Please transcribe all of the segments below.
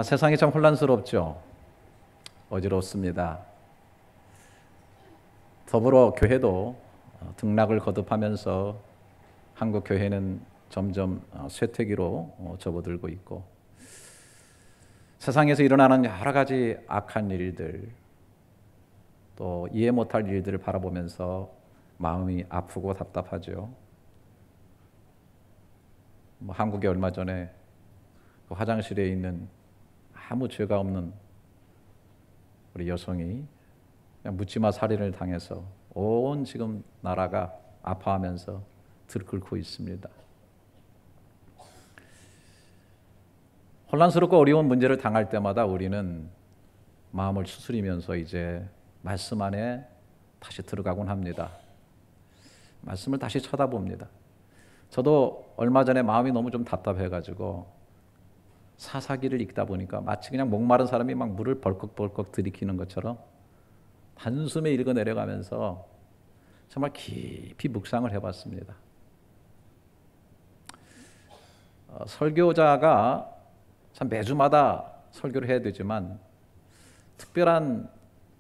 세상이 참 혼란스럽죠. 어지럽습니다. 더불어 교회도 등락을 거듭하면서 한국 교회는 점점 쇠퇴기로 접어들고 있고, 세상에서 일어나는 여러 가지 악한 일들, 또 이해 못할 일들을 바라보면서 마음이 아프고 답답하죠. 한국에 얼마 전에 화장실에 있는 아무 죄가 없는 우리 여성이 그냥 묻지마 살인을 당해서 온 지금 나라가 아파하면서 들끓고 있습니다. 혼란스럽고 어려운 문제를 당할 때마다 우리는 마음을 추스리면서 이제 말씀 안에 다시 들어가곤 합니다. 말씀을 다시 쳐다봅니다. 저도 얼마 전에 마음이 너무 좀 답답해가지고 사사기를 읽다 보니까 마치 그냥 목마른 사람이 막 물을 벌컥벌컥 들이키는 것처럼 단숨에 읽어 내려가면서 정말 깊이 묵상을 해봤습니다. 설교자가 참 매주마다 설교를 해야 되지만 특별한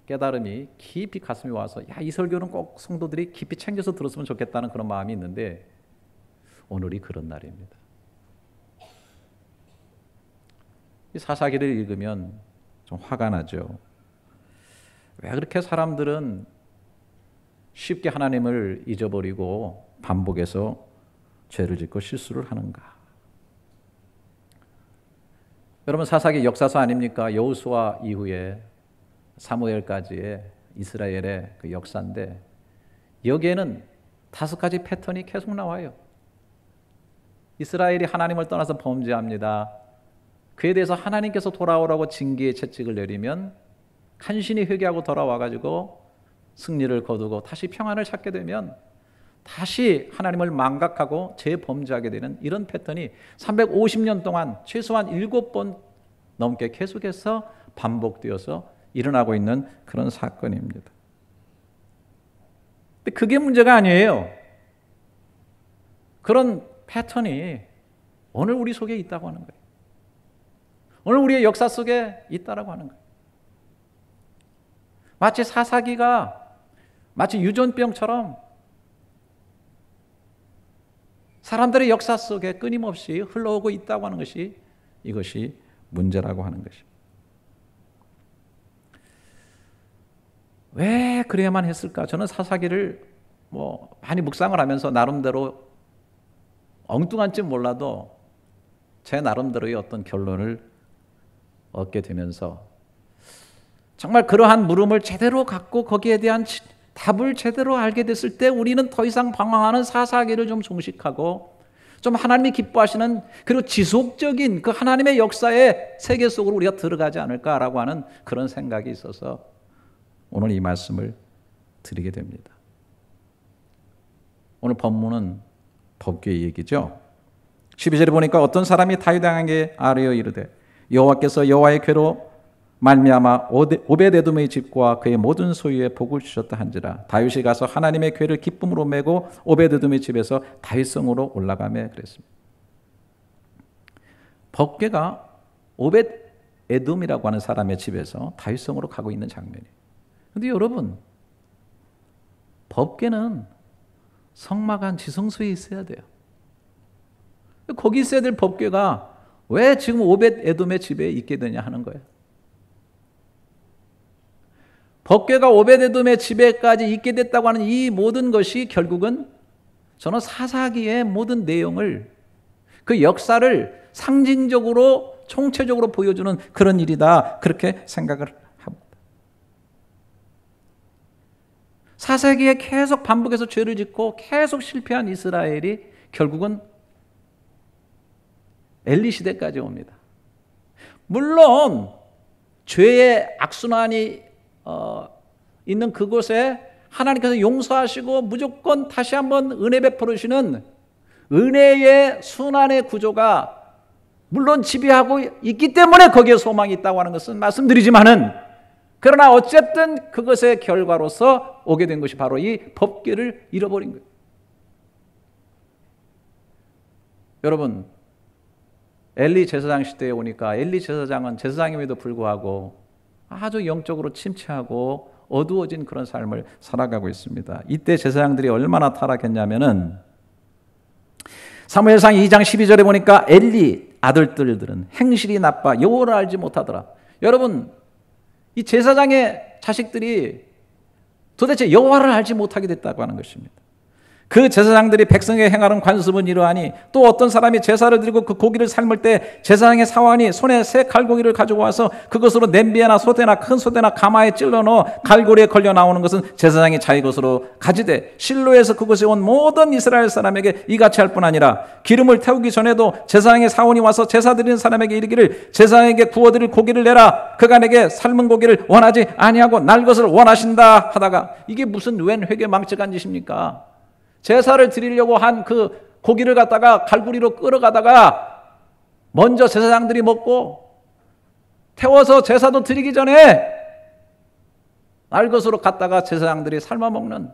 깨달음이 깊이 가슴에 와서 이 설교는 꼭 성도들이 깊이 챙겨서 들었으면 좋겠다는 그런 마음이 있는데 오늘이 그런 날입니다. 이 사사기를 읽으면 좀 화가 나죠. 왜 그렇게 사람들은 쉽게 하나님을 잊어버리고 반복해서 죄를 짓고 실수를 하는가? 여러분, 사사기 역사서 아닙니까? 여호수아 이후에 사무엘까지의 이스라엘의 그 역사인데 여기에는 5가지 패턴이 계속 나와요. 이스라엘이 하나님을 떠나서 범죄합니다. 그에 대해서 하나님께서 돌아오라고 징계의 채찍을 내리면 간신히 회개하고 돌아와가지고 승리를 거두고 다시 평안을 찾게 되면 다시 하나님을 망각하고 재범죄하게 되는 이런 패턴이 350년 동안 최소한 7번 넘게 계속해서 반복되어서 일어나고 있는 그런 사건입니다. 근데 그게 문제가 아니에요. 그런 패턴이 오늘 우리 속에 있다고 하는 거예요. 오늘 우리의 역사 속에 있다라고 하는 거예요. 마치 사사기가 마치 유전병처럼 사람들의 역사 속에 끊임없이 흘러오고 있다고 하는 것이 이것이 문제라고 하는 것입니다. 왜 그래야만 했을까? 저는 사사기를 많이 묵상을 하면서 나름대로 엉뚱한지 몰라도 제 나름대로의 어떤 결론을 얻게 되면서 정말 그러한 물음을 제대로 갖고 거기에 대한 답을 제대로 알게 됐을 때 우리는 더 이상 방황하는 사사기를 좀 종식하고 좀 하나님이 기뻐하시는 그리고 지속적인 그 하나님의 역사의 세계 속으로 우리가 들어가지 않을까라고 하는 그런 생각이 있어서 오늘 이 말씀을 드리게 됩니다. 오늘 본문은 법궤의 얘기죠. 12절에 보니까 어떤 사람이 다윗에게 아뢰어 이르되 여호와께서 여호와의 궤로 말미암아 오벳에돔의 집과 그의 모든 소유에 복을 주셨다 한지라. 다윗이 가서 하나님의 궤를 기쁨으로 메고 오벳에돔의 집에서 다윗성으로 올라가며 그랬습니다. 법궤가 오벳에돔이라고 하는 사람의 집에서 다윗성으로 가고 있는 장면이에요. 그런데 여러분, 법궤는 성막안 지성소에 있어야 돼요. 거기 있어야 될 법궤가 왜 지금 오벳에돔의 집에 있게 되냐 하는 거예요. 법궤가 오벳에돔의 집에까지 있게 됐다고 하는 이 모든 것이 결국은 저는 사사기의 모든 내용을 그 역사를 상징적으로 총체적으로 보여주는 그런 일이다, 그렇게 생각을 합니다. 사사기에 계속 반복해서 죄를 짓고 계속 실패한 이스라엘이 결국은 엘리 시대까지 옵니다. 물론 죄의 악순환이 있는 그곳에 하나님께서 용서하시고 무조건 다시 한번 은혜 베풀으시는 은혜의 순환의 구조가 물론 지배하고 있기 때문에 거기에 소망이 있다고 하는 것은 말씀드리지만은, 그러나 어쨌든 그것의 결과로서 오게 된 것이 바로 이 법궤를 잃어버린 거예요. 여러분, 엘리 제사장 시대에 오니까 엘리 제사장은 제사장임에도 불구하고 아주 영적으로 침체하고 어두워진 그런 삶을 살아가고 있습니다. 이때 제사장들이 얼마나 타락했냐면은 사무엘상 2장 12절에 보니까 엘리 아들들은 행실이 나빠 여호와를 알지 못하더라. 여러분, 이 제사장의 자식들이 도대체 여호와를 알지 못하게 됐다고 하는 것입니다. 그 제사장들이 백성에게 행하는 관습은 이러하니 또 어떤 사람이 제사를 드리고 그 고기를 삶을 때 제사장의 사환이 손에 새 칼고기를 가지고 와서 그것으로 냄비에나 소대나 큰 소대나 가마에 찔러 넣어 갈고리에 걸려 나오는 것은 제사장이 자기 것으로 가지되 실로에서 그것이 온 모든 이스라엘 사람에게 이같이 할 뿐 아니라 기름을 태우기 전에도 제사장의 사원이 와서 제사 드리는 사람에게 이르기를 제사장에게 구워드릴 고기를 내라. 그가 내게 삶은 고기를 원하지 아니하고 날 것을 원하신다 하다가 이게 무슨 웬 회개망측한 짓입니까? 제사를 드리려고 한 그 고기를 갖다가 갈구리로 끌어가다가 먼저 제사장들이 먹고 태워서 제사도 드리기 전에 날 것으로 갔다가 제사장들이 삶아 먹는,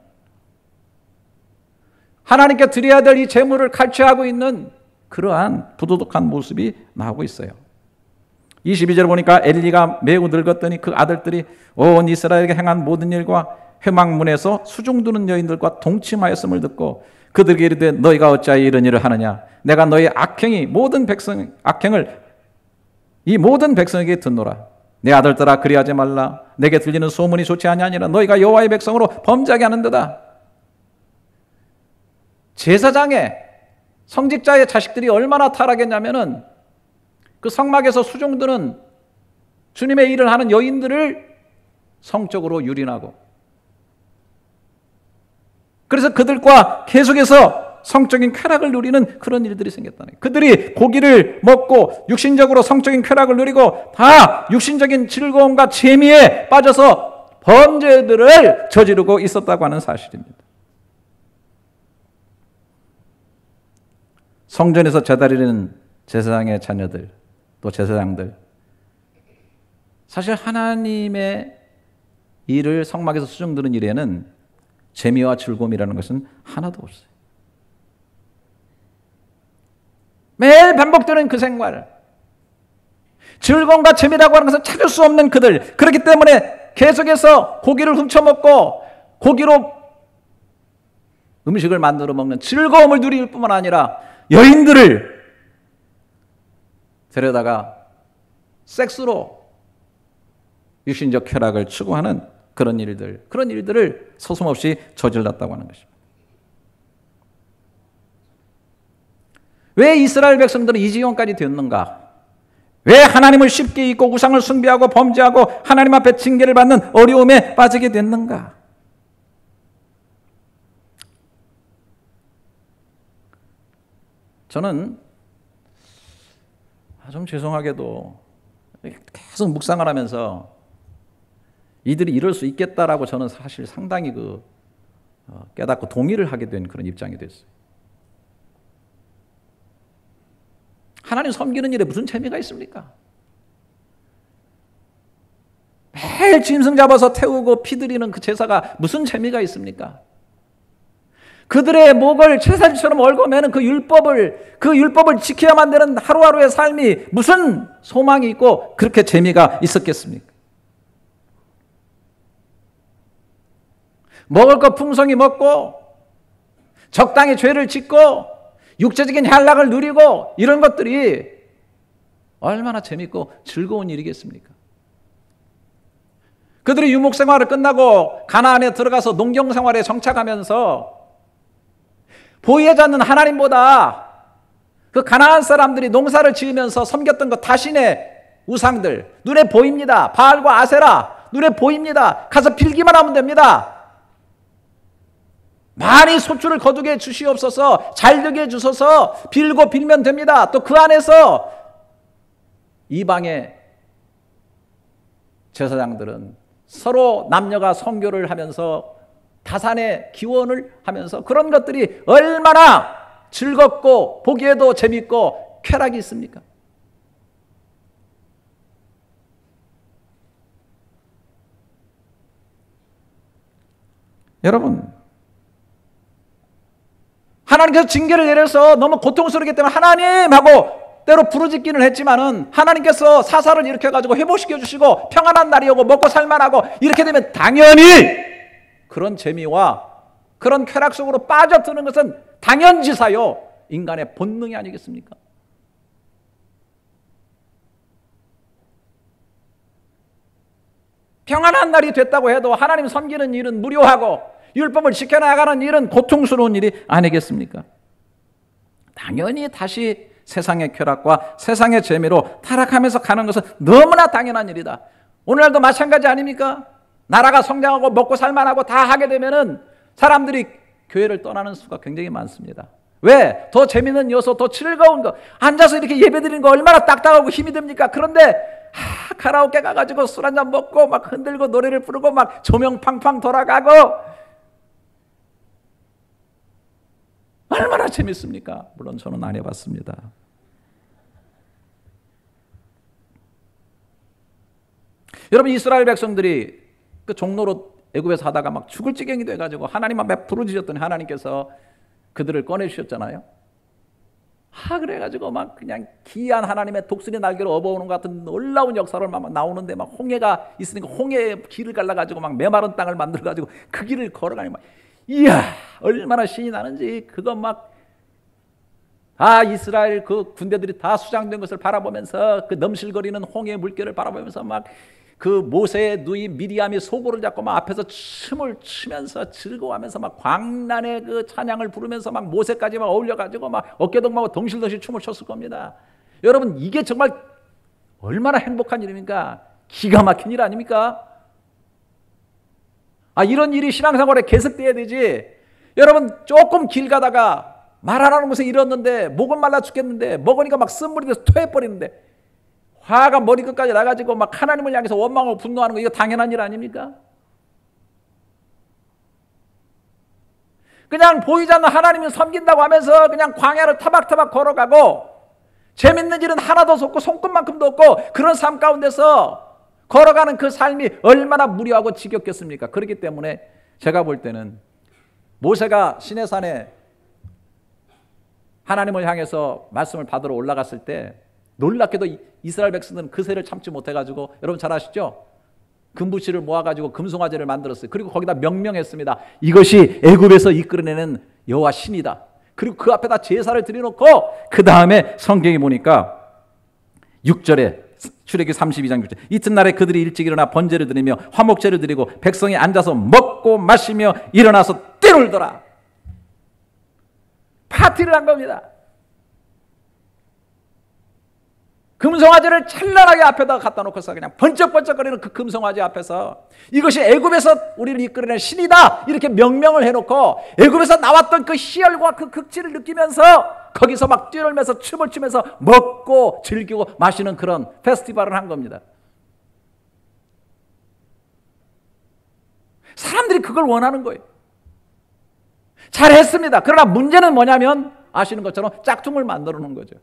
하나님께 드려야 될 이 제물을 칼취하고 있는 그러한 부도덕한 모습이 나오고 있어요. 22절 보니까 엘리가 매우 늙었더니 그 아들들이 온 이스라엘에게 행한 모든 일과 회막문에서 수중 두는 여인들과 동침하였음을 듣고 그들에게 이르되 너희가 어찌하여 이런 일을 하느냐? 내가 너희 악행을 이 모든 백성에게 듣노라. 내 아들들아 그리하지 말라. 내게 들리는 소문이 좋지 아니하니라. 너희가 여호와의 백성으로 범죄하게 하는도다. 제사장의 성직자의 자식들이 얼마나 타락했냐면은 그 성막에서 수중 두는 주님의 일을 하는 여인들을 성적으로 유린하고, 그래서 그들과 계속해서 성적인 쾌락을 누리는 그런 일들이 생겼다는 거예요. 그들이 고기를 먹고 육신적으로 성적인 쾌락을 누리고 다 육신적인 즐거움과 재미에 빠져서 범죄들을 저지르고 있었다고 하는 사실입니다. 성전에서 제다리는 제사장의 자녀들, 또 제사장들, 사실 하나님의 일을 성막에서 수중드는 일에는 재미와 즐거움이라는 것은 하나도 없어요. 매일 반복되는 그 생활, 즐거움과 재미라고 하는 것은 찾을 수 없는 그들, 그렇기 때문에 계속해서 고기를 훔쳐먹고 고기로 음식을 만들어 먹는 즐거움을 누릴 뿐만 아니라 여인들을 데려다가 섹스로 육신적 쾌락을 추구하는 그런 일들을 서슴없이 저질렀다고 하는 것입니다. 왜 이스라엘 백성들은 이 지경까지 되었는가? 왜 하나님을 쉽게 잊고 우상을 숭배하고 범죄하고 하나님 앞에 징계를 받는 어려움에 빠지게 됐는가? 저는 좀 죄송하게도 계속 묵상을 하면서 이들이 이럴 수 있겠다라고 저는 사실 상당히 깨닫고 동의를 하게 된 그런 입장이 됐어요. 하나님 섬기는 일에 무슨 재미가 있습니까? 매일 짐승 잡아서 태우고 피드리는 그 제사가 무슨 재미가 있습니까? 그들의 목을 채살처럼 얽어매는 그 율법을 지켜야만 되는 하루하루의 삶이 무슨 소망이 있고 그렇게 재미가 있었겠습니까? 먹을 것 풍성히 먹고 적당히 죄를 짓고 육체적인 향락을 누리고 이런 것들이 얼마나 재밌고 즐거운 일이겠습니까? 그들이 유목 생활을 끝나고 가나안에 들어가서 농경 생활에 정착하면서 보이지 않는 하나님보다 그 가나안 사람들이 농사를 지으면서 섬겼던 것 자신의 우상들 눈에 보입니다. 바알과 아세라 눈에 보입니다. 가서 빌기만 하면 됩니다. 많이 소출을 거두게 주시옵소서, 잘 되게 해주소서 빌고 빌면 됩니다. 또 그 안에서 이방의 제사장들은 서로 남녀가 선교를 하면서 다산의 기원을 하면서 그런 것들이 얼마나 즐겁고 보기에도 재밌고 쾌락이 있습니까? 여러분, 하나님께서 징계를 내려서 너무 고통스럽기 때문에 하나님 하고 때로 부르짖기는 했지만은 하나님께서 사사를 일으켜가지고 회복시켜 주시고 평안한 날이 오고 먹고 살만하고 이렇게 되면 당연히 그런 재미와 그런 쾌락 속으로 빠져드는 것은 당연지사요, 인간의 본능이 아니겠습니까? 평안한 날이 됐다고 해도 하나님 섬기는 일은 무료하고 율법을 지켜나가는 일은 고통스러운 일이 아니겠습니까? 당연히 다시 세상의 쾌락과 세상의 재미로 타락하면서 가는 것은 너무나 당연한 일이다. 오늘날도 마찬가지 아닙니까? 나라가 성장하고 먹고 살만하고 다 하게 되면은 사람들이 교회를 떠나는 수가 굉장히 많습니다. 왜? 더 재밌는 요소, 더 즐거운 거, 앉아서 이렇게 예배드리는 거 얼마나 딱딱하고 힘이 듭니까? 그런데 카라오케 가가지고 술 한잔 먹고 막 흔들고 노래를 부르고 막 조명 팡팡 돌아가고 얼마나 재밌습니까? 물론 저는 안 해봤습니다. 여러분, 이스라엘 백성들이 그 종로로 애굽에서 하다가 막 죽을 지경이 돼가지고 하나님 앞에 부르짖었더니 하나님께서 그들을 꺼내주셨잖아요. 그래가지고 막 그냥 기이한 하나님의 독수리 날개로 업어오는 것 같은 놀라운 역사를 막 나오는데, 막 홍해가 있으니까 홍해의 길을 갈라가지고 막 메마른 땅을 만들어가지고 그 길을 걸어가니 막 이야 얼마나 신이 나는지. 그거 막 이스라엘 그 군대들이 다 수장된 것을 바라보면서 그 넘실거리는 홍해의 물결을 바라보면서 막 그 모세의 누이 미리암이 소고를 잡고 막 앞에서 춤을 추면서 즐거워하면서 막 광란의 그 찬양을 부르면서 막 모세까지 막 어울려가지고 막 어깨동무하고 덩실덩실 춤을 췄을 겁니다. 여러분, 이게 정말 얼마나 행복한 일입니까? 기가 막힌 일 아닙니까? 이런 일이 신앙생활에 계속돼야 되지. 여러분, 조금 길 가다가 말 안 하는 곳에 이뤘는데 목은 말라 죽겠는데 먹으니까 막 쓴물이 돼서 토해버리는데 화가 머리끝까지 나가지고 막 하나님을 향해서 원망하고 분노하는 거, 이거 당연한 일 아닙니까? 그냥 보이지 않는 하나님을 섬긴다고 하면서 그냥 광야를 타박타박 걸어가고 재밌는 일은 하나도 없고 손끝만큼도 없고 그런 삶 가운데서 걸어가는 그 삶이 얼마나 무료하고 지겹겠습니까? 그렇기 때문에 제가 볼 때는 모세가 시내산에 하나님을 향해서 말씀을 받으러 올라갔을 때 놀랍게도 이스라엘 백성들은 그 세를 참지 못해가지고, 여러분 잘 아시죠? 금부치를 모아가지고 금송아지를 만들었어요. 그리고 거기다 명명했습니다. 이것이 애굽에서 이끌어내는 여호와 신이다. 그리고 그 앞에다 제사를 드려놓고 그 다음에 성경에 보니까 6절에 출애기 32장 6절, 이튿날에 그들이 일찍 일어나 번제를 드리며 화목제를 드리고 백성이 앉아서 먹고 마시며 일어나서 뛰놀더라. 파티를 한 겁니다. 금송아지를 찬란하게 앞에다 갖다 놓고서 그냥 번쩍번쩍거리는 그 금송아지 앞에서 이것이 애굽에서 우리를 이끌어낸 신이다 이렇게 명명을 해놓고 애굽에서 나왔던 그 희열과 그 극치를 느끼면서 거기서 막 뛰놀면서 춤을 추면서 먹고 즐기고 마시는 그런 페스티벌을 한 겁니다. 사람들이 그걸 원하는 거예요. 잘했습니다. 그러나 문제는 뭐냐면 아시는 것처럼 짝퉁을 만들어 놓은 거죠.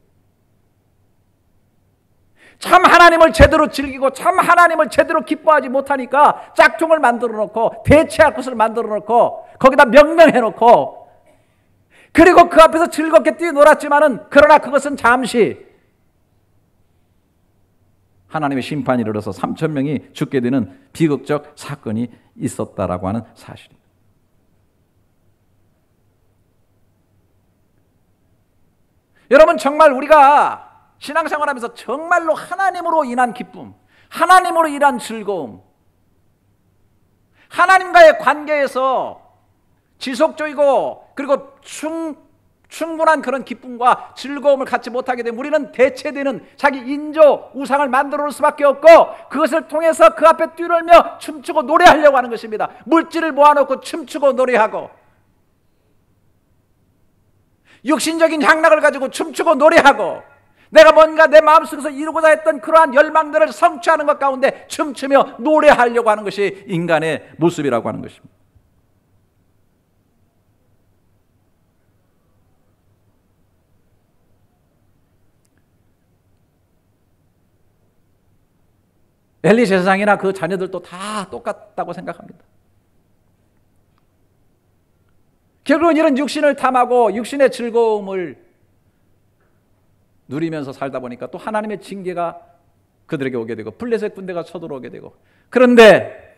참 하나님을 제대로 즐기고 참 하나님을 제대로 기뻐하지 못하니까 짝퉁을 만들어 놓고 대체할 것을 만들어 놓고 거기다 명명해 놓고 그리고 그 앞에서 즐겁게 뛰놀았지만은 그러나 그것은 잠시 하나님의 심판이 이르러서 3,000명이 죽게 되는 비극적 사건이 있었다라고 하는 사실입니다. 여러분, 정말 우리가 신앙생활하면서 정말로 하나님으로 인한 기쁨, 하나님으로 인한 즐거움, 하나님과의 관계에서 지속적이고 그리고 충분한 그런 기쁨과 즐거움을 갖지 못하게 되면 우리는 대체되는 자기 인조 우상을 만들어 놓을 수밖에 없고 그것을 통해서 그 앞에 뛰놀며 춤추고 노래하려고 하는 것입니다. 물질을 모아놓고 춤추고 노래하고 육신적인 향락을 가지고 춤추고 노래하고 내가 뭔가 내 마음속에서 이루고자 했던 그러한 열망들을 성취하는 것 가운데 춤추며 노래하려고 하는 것이 인간의 모습이라고 하는 것입니다. 엘리 제사장이나 그 자녀들도 다 똑같다고 생각합니다. 결국은 이런 육신을 탐하고 육신의 즐거움을 누리면서 살다 보니까 또 하나님의 징계가 그들에게 오게 되고 블레셋 군대가 쳐들어오게 되고, 그런데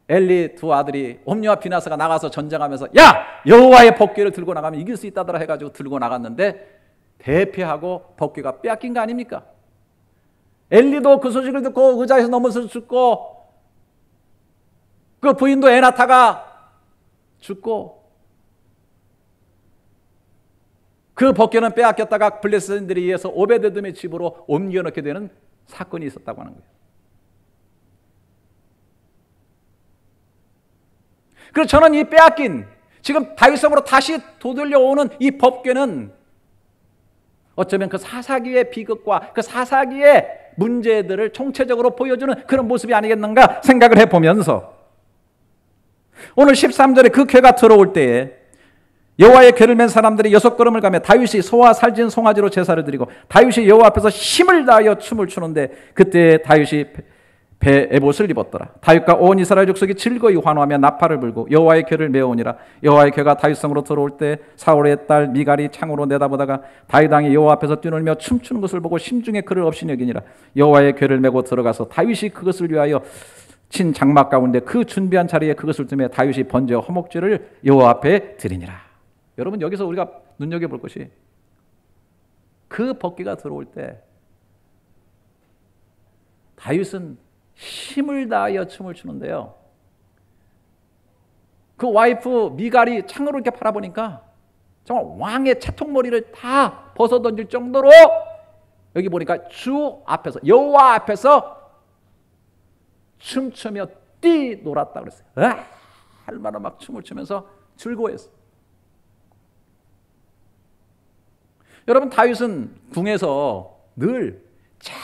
엘리 두 아들이 옴니와 비나스가 나가서 전쟁하면서 야, 여호와의 법궤를 들고 나가면 이길 수 있다더라 해가지고 들고 나갔는데 대피하고 법궤가 빼앗긴 거 아닙니까? 엘리도 그 소식을 듣고 의자에서 넘어서 죽고, 그 부인도 에나타가 죽고, 그 법궤는 빼앗겼다가 블레셋인들에 의해서 오베데돔의 집으로 옮겨놓게 되는 사건이 있었다고 하는 거예요. 그래서 저는 이 빼앗긴, 지금 다윗성으로 다시 도들려오는 이 법궤는 어쩌면 그 사사기의 비극과 그 사사기의 문제들을 총체적으로 보여주는 그런 모습이 아니겠는가 생각을 해보면서, 오늘 13절에 그 궤가 들어올 때에 여호와의 궤를 맨 사람들이 6걸음을 가며 다윗이 소와 살진 송아지로 제사를 드리고 다윗이 여호와 앞에서 힘을 다하여 춤을 추는데, 그때 다윗이 배 에봇을 입었더라. 다윗과 온 이스라엘 족속이 즐거이 환호하며 나팔을 불고 여호와의 궤를 메어오니라. 여호와의 궤가 다윗성으로 들어올 때 사울의 딸 미갈이 창으로 내다보다가 다윗 왕이 여호와 앞에서 뛰놀며 춤추는 것을 보고 심중에 그를 없이 여기니라. 여호와의 궤를 메고 들어가서 다윗이 그것을 위하여 친 장막 가운데 그 준비한 자리에 그것을 두며 다윗이 번제와 화목제를 여호와 앞에 드리니라. 여러분, 여기서 우리가 눈여겨볼 것이, 그 법궤가 들어올 때 다윗은 힘을 다하여 춤을 추는데요, 그 와이프 미갈이 창으로 이렇게 바라보니까 정말 왕의 채통머리를 다 벗어던질 정도로, 여기 보니까 주 앞에서, 여호와 앞에서 춤추며 뛰놀았다 그랬어요. 얼마나 막 춤을 추면서 즐거워했어요. 여러분, 다윗은 궁에서 늘 잘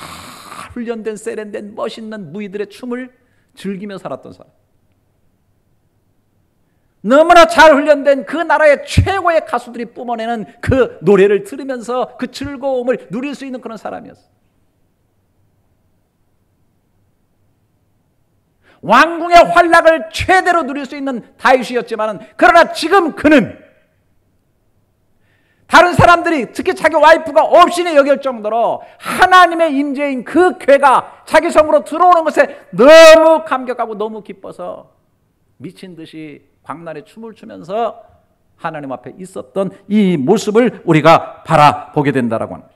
훈련된 세련된 멋있는 무희들의 춤을 즐기며 살았던 사람, 너무나 잘 훈련된 그 나라의 최고의 가수들이 뿜어내는 그 노래를 들으면서 그 즐거움을 누릴 수 있는 그런 사람이었어요. 왕궁의 환락을 최대로 누릴 수 있는 다윗이었지만, 그러나 지금 그는 다른 사람들이, 특히 자기 와이프가 업신에 여길 정도로 하나님의 임재인 그 궤가 자기 성으로 들어오는 것에 너무 감격하고 너무 기뻐서 미친 듯이 광란에 춤을 추면서 하나님 앞에 있었던 이 모습을 우리가 바라보게 된다라고 합니다.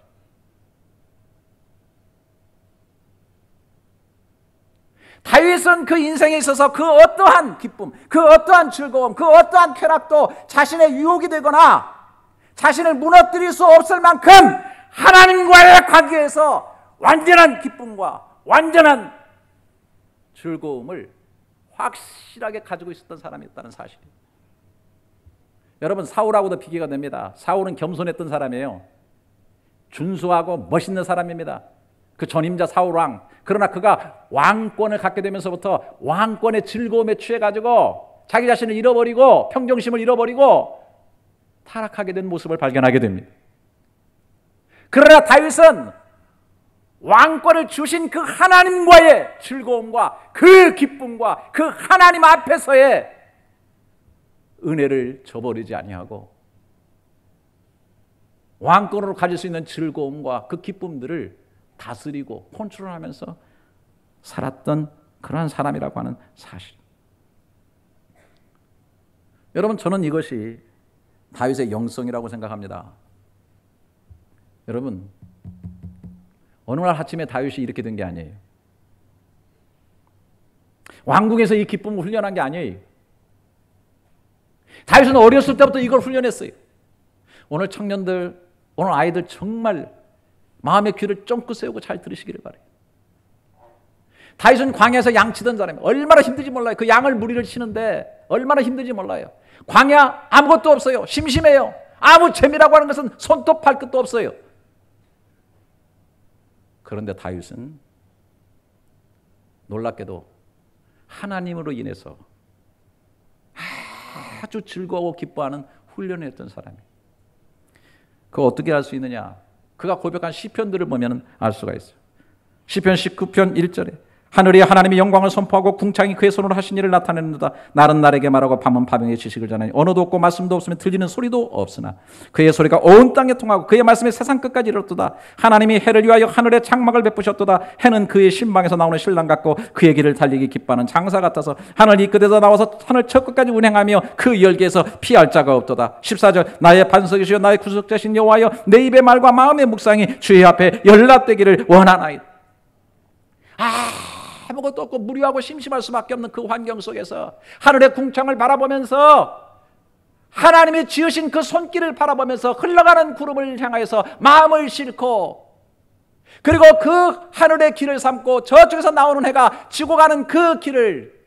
다윗은 그 인생에 있어서 그 어떠한 기쁨, 그 어떠한 즐거움, 그 어떠한 쾌락도 자신의 유혹이 되거나 자신을 무너뜨릴 수 없을 만큼 하나님과의 관계에서 완전한 기쁨과 완전한 즐거움을 확실하게 가지고 있었던 사람이었다는 사실이에요. 여러분, 사울하고도 비교가 됩니다. 사울은 겸손했던 사람이에요. 준수하고 멋있는 사람입니다. 그 전임자 사울왕. 그러나 그가 왕권을 갖게 되면서부터 왕권의 즐거움에 취해가지고 자기 자신을 잃어버리고 평정심을 잃어버리고 타락하게 된 모습을 발견하게 됩니다. 그러나 다윗은 왕권을 주신 그 하나님과의 즐거움과 그 기쁨과 그 하나님 앞에서의 은혜를 저버리지 아니하고 왕권으로 가질 수 있는 즐거움과 그 기쁨들을 다스리고 컨트롤하면서 살았던 그러한 사람이라고 하는 사실. 여러분, 저는 이것이 다윗의 영성이라고 생각합니다. 여러분, 어느 날 아침에 다윗이 이렇게 된 게 아니에요. 왕궁에서 이 기쁨을 훈련한 게 아니에요. 다윗은 어렸을 때부터 이걸 훈련했어요. 오늘 청년들, 오늘 아이들 정말 마음의 귀를 쫑긋 세우고 잘 들으시기를 바라요. 다윗은 광야에서 양 치던 사람이에요. 얼마나 힘든지 몰라요. 그 양을 무리를 치는데 얼마나 힘든지 몰라요. 광야 아무것도 없어요. 심심해요. 아무 재미라고 하는 것은 손톱 발끝도 없어요. 그런데 다윗은 놀랍게도 하나님으로 인해서 아주 즐거워 기뻐하는 훈련을 했던 사람이에요. 그거 어떻게 알 수 있느냐? 그가 고백한 시편들을 보면 알 수가 있어요. 시편 19편 1절에 하늘이 하나님의 영광을 선포하고 궁창이 그의 손으로 하신 일을 나타내는도다. 날은 날에게 말하고 밤은 밤에게 지식을 전하니 언어도 없고 말씀도 없으면 들리는 소리도 없으나 그의 소리가 온 땅에 통하고 그의 말씀이 세상 끝까지 이르렀도다. 하나님이 해를 위하여 하늘에 장막을 베푸셨도다. 해는 그의 신방에서 나오는 신랑 같고 그의 길을 달리기 기뻐하는 장사 같아서 하늘 이 끝에서 나와서 하늘 저 끝까지 운행하며 그 열기에서 피할 자가 없도다. 14절 나의 반석이시여 나의 구속자신 여호와여 내 입의 말과 마음의 묵상이 주의 앞에 연락되기를 원하나이다. 아무것도 없고 무료하고 심심할 수밖에 없는 그 환경 속에서 하늘의 궁창을 바라보면서 하나님이 지으신 그 손길을 바라보면서 흘러가는 구름을 향하여서 마음을 싣고 그리고 그 하늘의 길을 삼고 저쪽에서 나오는 해가 지고 가는 그 길을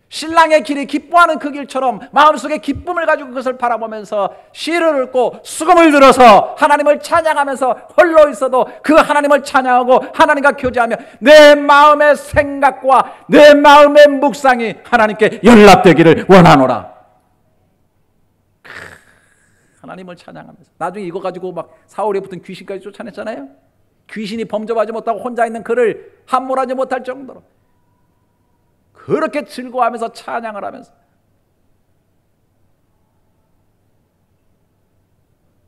신랑의 길이 기뻐하는 그 길처럼 마음속에 기쁨을 가지고 그것을 바라보면서 시를 읽고 수금을 들어서 하나님을 찬양하면서 홀로 있어도 그 하나님을 찬양하고 하나님과 교제하며 내 마음의 생각과 내 마음의 묵상이 하나님께 연락되기를 원하노라. 하나님을 찬양하면서 나중에 이거 가지고 막 사울에 붙은 귀신까지 쫓아냈잖아요. 귀신이 범접하지 못하고 혼자 있는 그를 함몰하지 못할 정도로 그렇게 즐거워하면서 찬양을 하면서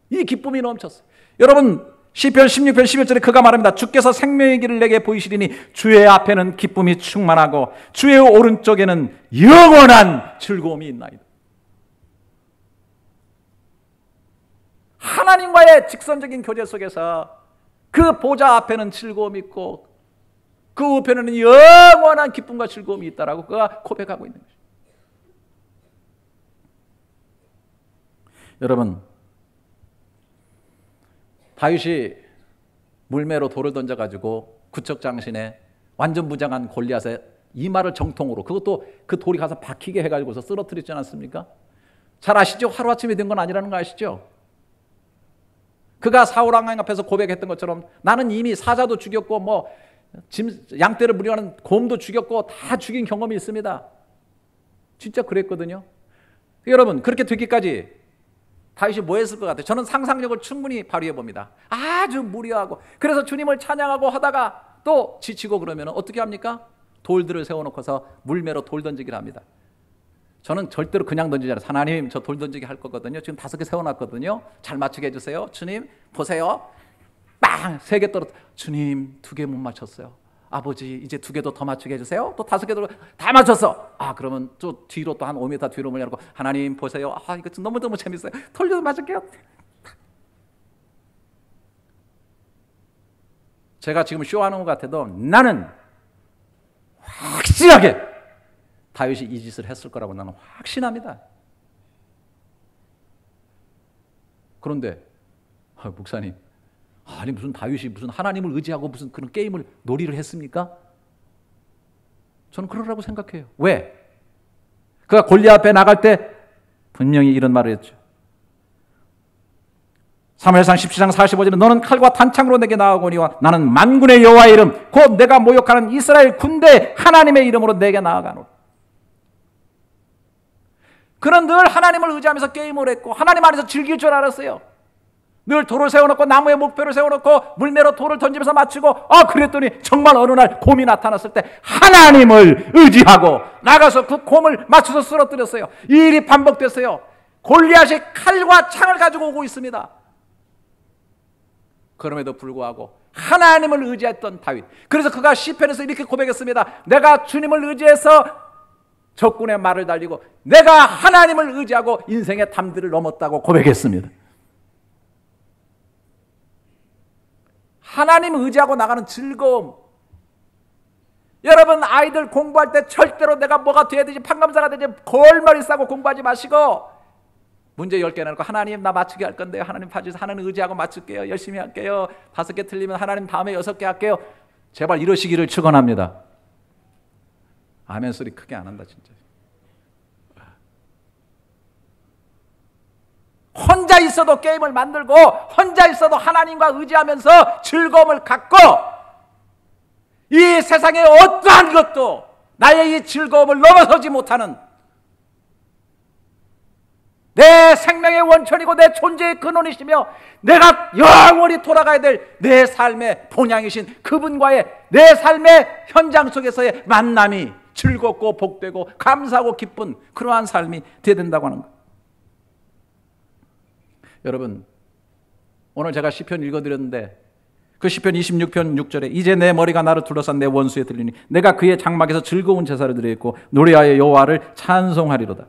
이 기쁨이 넘쳤어요. 여러분 시편 16편 11절에 그가 말합니다. 주께서 생명의 길을 내게 보이시리니 주의 앞에는 기쁨이 충만하고 주의 오른쪽에는 영원한 즐거움이 있나이다. 하나님과의 직선적인 교제 속에서 그 보좌 앞에는 즐거움이 있고 그 우편에는 영원한 기쁨과 즐거움이 있다라고 그가 고백하고 있는 것입니다. 여러분 다윗이 물매로 돌을 던져가지고 구척장신에 완전 무장한 골리앗의 이마를 정통으로 그것도 그 돌이 가서 박히게 해가지고서 쓰러뜨리지 않았습니까? 잘 아시죠? 하루아침에 된 건 아니라는 거 아시죠? 그가 사울 왕 앞에서 고백했던 것처럼 나는 이미 사자도 죽였고 뭐 양떼를 무리하는 곰도 죽였고 다 죽인 경험이 있습니다. 진짜 그랬거든요. 여러분 그렇게 되기까지 다윗이 뭐 했을 것 같아요? 저는 상상력을 충분히 발휘해 봅니다. 아주 무리하고 그래서 주님을 찬양하고 하다가 또 지치고 그러면 어떻게 합니까? 돌들을 세워놓고서 물매로 돌 던지기를 합니다. 저는 절대로 그냥 던지지 않아요. 하나님 저 돌 던지기 할 거거든요. 지금 5개 세워놨거든요. 잘 맞추게 해주세요. 주님 보세요. 빵! 3개 떨어뜨려. 주님 2개 못 맞췄어요. 아버지 이제 2개도 더 맞추게 해주세요. 또 5개 다 맞췄어. 그러면 또 뒤로 또 한 5m 뒤로 물려놓고 하나님 보세요. 이거 너무너무 재밌어요. 돌려서 맞을게요. 제가 지금 쇼하는 것 같아도 나는 확실하게 다윗이 이 짓을 했을 거라고 나는 확신합니다. 그런데 목사님 아니 무슨 다윗이 무슨 하나님을 의지하고 무슨 그런 게임을 놀이를 했습니까? 저는 그러라고 생각해요. 왜? 그가 골리앗 앞에 나갈 때 분명히 이런 말을 했죠. 사무엘상 17장 45절에 너는 칼과 단창으로 내게 나아오거니와 나는 만군의 여호와의 이름 곧 내가 모욕하는 이스라엘 군대 하나님의 이름으로 내게 나아가노라. 그는 늘 하나님을 의지하면서 게임을 했고 하나님 안에서 즐길 줄 알았어요. 늘 돌을 세워놓고 나무에 목표를 세워놓고 물매로 돌을 던지면서 맞추고 그랬더니 정말 어느 날 곰이 나타났을 때 하나님을 의지하고 나가서 그 곰을 맞춰서 쓰러뜨렸어요. 이 일이 반복됐어요. 골리앗이 칼과 창을 가지고 오고 있습니다. 그럼에도 불구하고 하나님을 의지했던 다윗. 그래서 그가 시편에서 이렇게 고백했습니다. 내가 주님을 의지해서 적군의 말을 달리고 내가 하나님을 의지하고 인생의 담들을 넘었다고 고백했습니다. 하나님 의지하고 나가는 즐거움. 여러분 아이들 공부할 때 절대로 내가 뭐가 돼야 되지 판검사가 되지 골머리 싸고 공부하지 마시고 문제 10개 내놓고 하나님 나 맞추게 할 건데요. 하나님 봐주세요. 하나님 의지하고 맞출게요. 열심히 할게요. 5개 틀리면 하나님 다음에 6개 할게요. 제발 이러시기를 축원합니다. 아멘 소리 크게 안 한다 진짜. 혼자 있어도 게임을 만들고 혼자 있어도 하나님과 의지하면서 즐거움을 갖고 이 세상의 어떠한 것도 나의 이 즐거움을 넘어서지 못하는 내 생명의 원천이고 내 존재의 근원이시며 내가 영원히 돌아가야 될 내 삶의 본향이신 그분과의 내 삶의 현장 속에서의 만남이 즐겁고 복되고 감사하고 기쁜 그러한 삶이 되어야 된다고 하는 것. 여러분, 오늘 제가 시편 읽어드렸는데 그 시편 26편 6절에 이제 내 머리가 나를 둘러싼 내 원수에 들리니 내가 그의 장막에서 즐거운 제사를 드리겠고 노래하여 여호와를 찬송하리로다.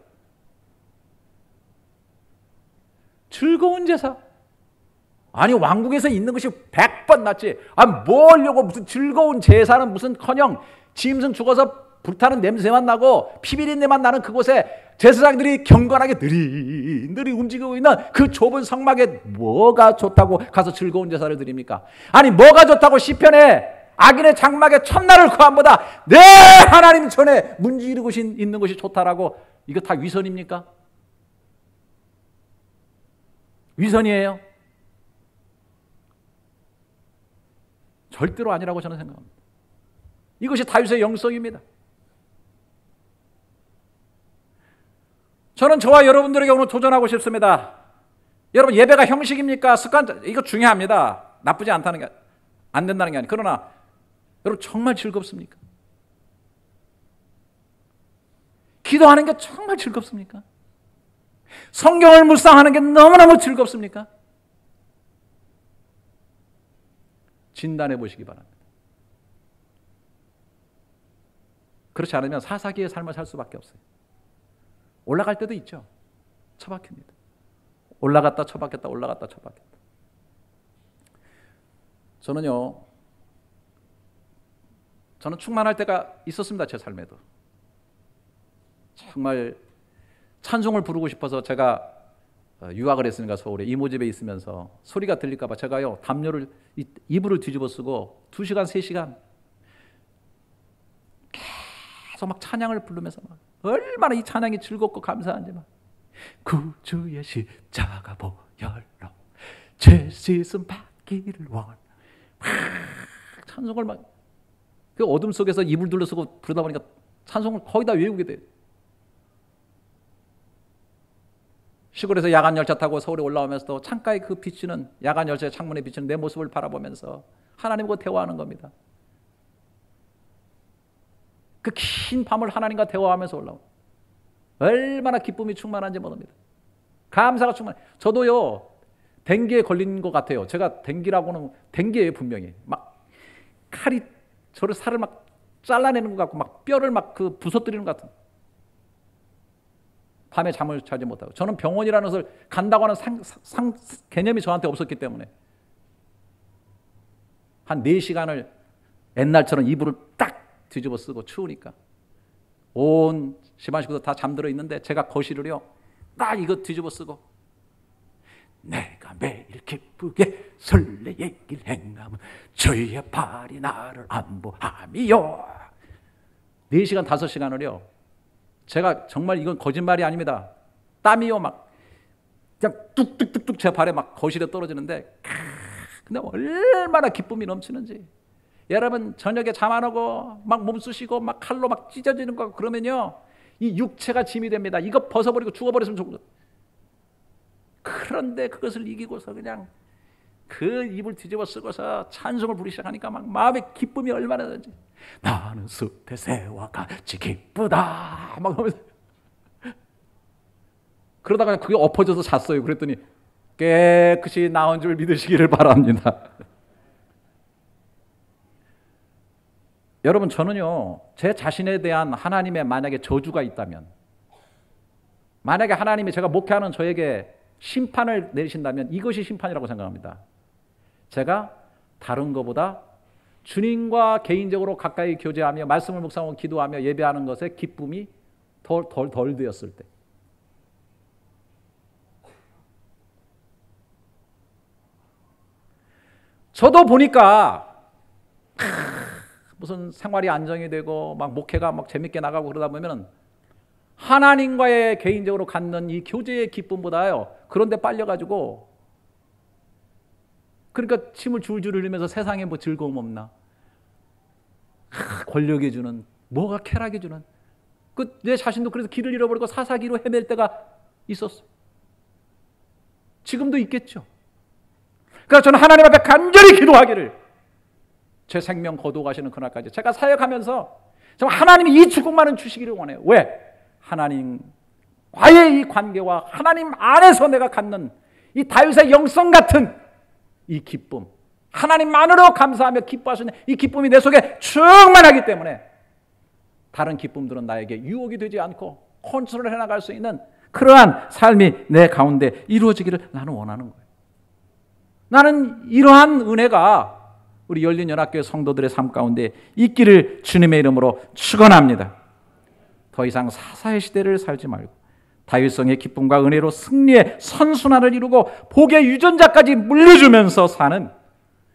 즐거운 제사. 아니 왕궁에서 있는 것이 100번 낫지. 뭐려고 무슨 즐거운 제사는 무슨커녕 짐승 죽어서 불타는 냄새만 나고 피비린내만 나는 그곳에 제사장들이 경건하게 느릿느릿 움직이고 있는 그 좁은 성막에 뭐가 좋다고 가서 즐거운 제사를 드립니까? 아니 뭐가 좋다고 시편에 악인의 장막에 첫날을 거함보다 내 하나님 전에 문지르고 있는 것이 좋다라고. 이거 다 위선입니까? 위선이에요? 절대로 아니라고 저는 생각합니다. 이것이 다윗의 영성입니다. 저는 저와 여러분들에게 오늘 도전하고 싶습니다. 여러분, 예배가 형식입니까? 습관? 이거 중요합니다. 나쁘지 않다는 게, 안 된다는 게 아니에요. 그러나 여러분 정말 즐겁습니까? 기도하는 게 정말 즐겁습니까? 성경을 묵상하는 게 너무너무 즐겁습니까? 진단해 보시기 바랍니다. 그렇지 않으면 사사기의 삶을 살 수밖에 없어요. 올라갈 때도 있죠. 처박힙니다. 올라갔다 처박혔다 올라갔다 처박혔다. 저는 충만할 때가 있었습니다. 제 삶에도. 정말 찬송을 부르고 싶어서 제가 유학을 했으니까 서울에 이모집에 있으면서 소리가 들릴까 봐 제가요 담요를 이불을 뒤집어 쓰고 2시간 3시간 계속 막 찬양을 부르면서 막 얼마나 이 찬양이 즐겁고 감사한지 막 구주의 십자가 보혈로 죄 씻음 받기를 원 찬송을 막 그 어둠 속에서 이불 둘러쓰고 부르다 보니까 찬송을 거의 다 외우게 돼요. 시골에서 야간 열차 타고 서울에 올라오면서도 창가에 그 비치는 야간 열차의 창문에 비치는 내 모습을 바라보면서 하나님과 대화하는 겁니다. 그 긴 밤을 하나님과 대화하면서 올라오고 얼마나 기쁨이 충만한지 모릅니다. 감사가 충만해. 저도요 댕기에 걸린 것 같아요. 제가 댕기라고는 댕기예요 분명히. 막 칼이 저를 살을 막 잘라내는 것 같고 막 뼈를 막 그 부서뜨리는 것 같은. 밤에 잠을 자지 못하고 저는 병원이라는 것을 간다고 하는 개념이 저한테 없었기 때문에 한 4시간을 옛날처럼 이불을 딱 뒤집어 쓰고 추우니까 온 집안 식구들 다 잠들어 있는데 제가 거실을요 딱 이거 뒤집어 쓰고 내가 매일 기쁘게 설레의 길 행하면 주의 발이 나를 안보함이요. 4시간 5시간을요 제가 정말 이건 거짓말이 아닙니다. 땀이요 막 그냥 뚝뚝뚝뚝 제 발에 막 거실에 떨어지는데 근데 얼마나 기쁨이 넘치는지. 여러분 저녁에 잠 안 오고 막 몸 쑤시고 막 칼로 막 찢어지는 거 그러면요 이 육체가 짐이 됩니다. 이거 벗어버리고 죽어버렸으면 좋겠어요. 그런데 그것을 이기고서 그냥 그 입을 뒤집어 쓰고서 찬송을 부르기 시작하니까 막 마음의 기쁨이 얼마나 되는지. 나는 숲의 새와 같이 기쁘다 막 하면서 그러다가 그게 엎어져서 잤어요. 그랬더니 깨끗이 나온 줄 믿으시기를 바랍니다. 여러분 저는요 제 자신에 대한 하나님의 만약에 저주가 있다면, 만약에 하나님이 제가 목회하는 저에게 심판을 내리신다면 이것이 심판이라고 생각합니다. 제가 다른 것보다 주님과 개인적으로 가까이 교제하며 말씀을 묵상하고 기도하며 예배하는 것에 기쁨이 덜 되었을 때. 저도 보니까 무슨 생활이 안정이 되고 막 목회가 막 재밌게 나가고 그러다 보면 하나님과의 개인적으로 갖는 이 교제의 기쁨보다요 그런데 빨려가지고 그러니까 침을 줄줄 흘리면서 세상에 뭐 즐거움 없나, 권력이 주는 뭐가 쾌락이 주는 그 내 자신도 그래서 길을 잃어버리고 사사기로 헤맬 때가 있었어. 지금도 있겠죠. 그래서 저는 하나님 앞에 간절히 기도하기를 제 생명 거두어가시는 그날까지 제가 사역하면서 정말 하나님이 이 축복만은 주시기를 원해요. 왜? 하나님과의 이 관계와 하나님 안에서 내가 갖는 이 다윗의 영성 같은 이 기쁨, 하나님만으로 감사하며 기뻐할 수 있는 이 기쁨이 내 속에 충만하기 때문에 다른 기쁨들은 나에게 유혹이 되지 않고 컨트롤 해나갈 수 있는 그러한 삶이 내 가운데 이루어지기를 나는 원하는 거예요. 나는 이러한 은혜가 우리 열린연합교회 성도들의 삶 가운데 있기를 주님의 이름으로 축원합니다. 더 이상 사사의 시대를 살지 말고 다윗성의 기쁨과 은혜로 승리의 선순환을 이루고 복의 유전자까지 물려주면서 사는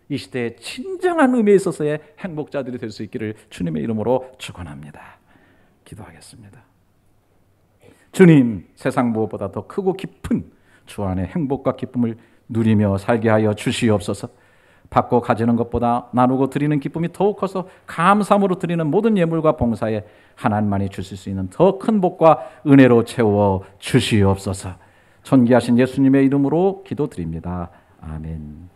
이 시대의 진정한 의미에 있어서의 행복자들이 될 수 있기를 주님의 이름으로 축원합니다. 기도하겠습니다. 주님, 세상 무엇보다 더 크고 깊은 주 안의 행복과 기쁨을 누리며 살게 하여 주시옵소서. 받고 가지는 것보다 나누고 드리는 기쁨이 더욱 커서 감사함으로 드리는 모든 예물과 봉사에 하나님만이 주실 수 있는 더 큰 복과 은혜로 채워 주시옵소서. 존귀하신 예수님의 이름으로 기도드립니다. 아멘.